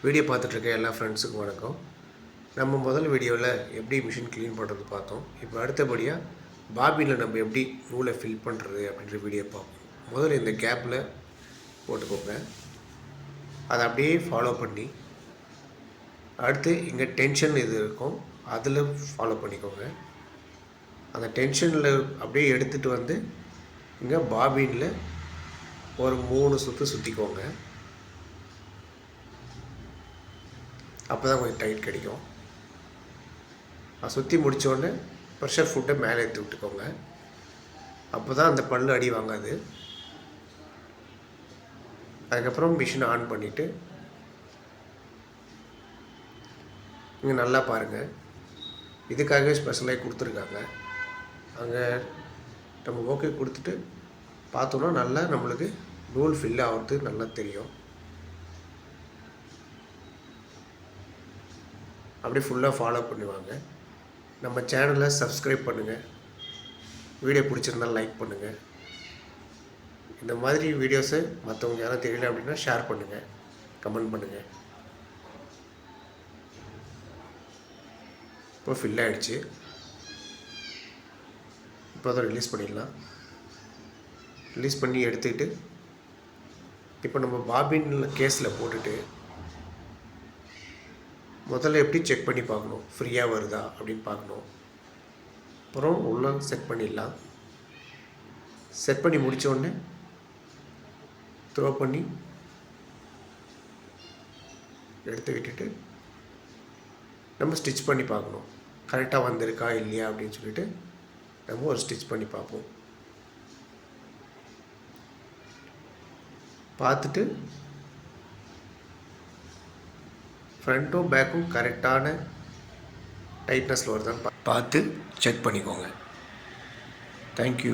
Video பார்த்துட்ருக்க எல்லா ஃப்ரெண்ட்ஸுக்கும் வணக்கம். நம்ம முதல் வீடியோவில் எப்படி மிஷின் க்ளீன் பண்ணுறது பார்த்தோம். இப்போ அடுத்தபடியாக பாபினில் நம்ம எப்படி நூலை ஃபில் பண்ணுறது அப்படின்ற வீடியோ பார்ப்போம். முதல்ல இந்த கேப்பில் போட்டுக்கோங்க. அதை அப்படியே ஃபாலோ பண்ணி அடுத்து இங்கே டென்ஷன் இது இருக்கும், அதில் ஃபாலோ பண்ணிக்கோங்க. அந்த டென்ஷனில் அப்படியே எடுத்துகிட்டு வந்து இங்கே பாபினில் ஒரு 3 சுற்று சுற்றிக்கோங்க. அப்போ தான் கொஞ்சம் டைட் கிடைக்கும். சுற்றி முடித்தோடனே ப்ரெஷர் ஃபுட்டை மேலே ஏற்றி விட்டுக்கோங்க. அப்போ தான் அந்த பல் அடி வாங்காது. அதுக்கப்புறம் மிஷினை ஆன் பண்ணிவிட்டு இங்கே நல்லா பாருங்கள், இதுக்காகவே ஸ்பெஷலாக கொடுத்துருக்காங்க. அங்கே நம்ம ஓகே கொடுத்துட்டு பார்த்தோன்னா நல்லா நம்மளுக்கு நூல் ஃபில் ஆகிறது நல்லா தெரியும். அப்படியே ஃபுல்லாக ஃபாலோ பண்ணுவாங்க. நம்ம சேனலை சப்ஸ்கிரைப் பண்ணுங்கள். வீடியோ பிடிச்சிருந்தால் லைக் பண்ணுங்கள். இந்த மாதிரி வீடியோஸை மற்றவங்க யாரும் தெரியல அப்படின்னா ஷேர் பண்ணுங்கள், கமெண்ட் பண்ணுங்கள். இப்போ ஃபில் ஆகிடுச்சு. இப்போ அதை ரிலீஸ் பண்ணிடலாம். ரிலீஸ் பண்ணி எடுத்துக்கிட்டு இப்போ நம்ம பாபின் கேஸில் போட்டுட்டு முதல்ல எப்படி செக் பண்ணி பார்க்கணும், ஃப்ரீயாக வருதா அப்படின்னு பார்க்கணும். அப்புறம் உள்ளே செட் பண்ணிடலாம். செட் பண்ணி முடித்தோடனே த்ரோ பண்ணி எடுத்து விட்டுட்டு நம்ம ஸ்டிச் பண்ணி பார்க்கணும், கரெக்டாக வந்திருக்கா இல்லையா அப்படின்னு சொல்லிட்டு நம்ம ஒரு ஸ்டிச் பண்ணி பார்ப்போம். பார்த்துட்டு ஃப்ரண்ட்டும் பேக்கும் கரெக்டான டைட்னஸில் வருதான்னு பார்த்து செக் பண்ணிக்கோங்க. தேங்க்யூ.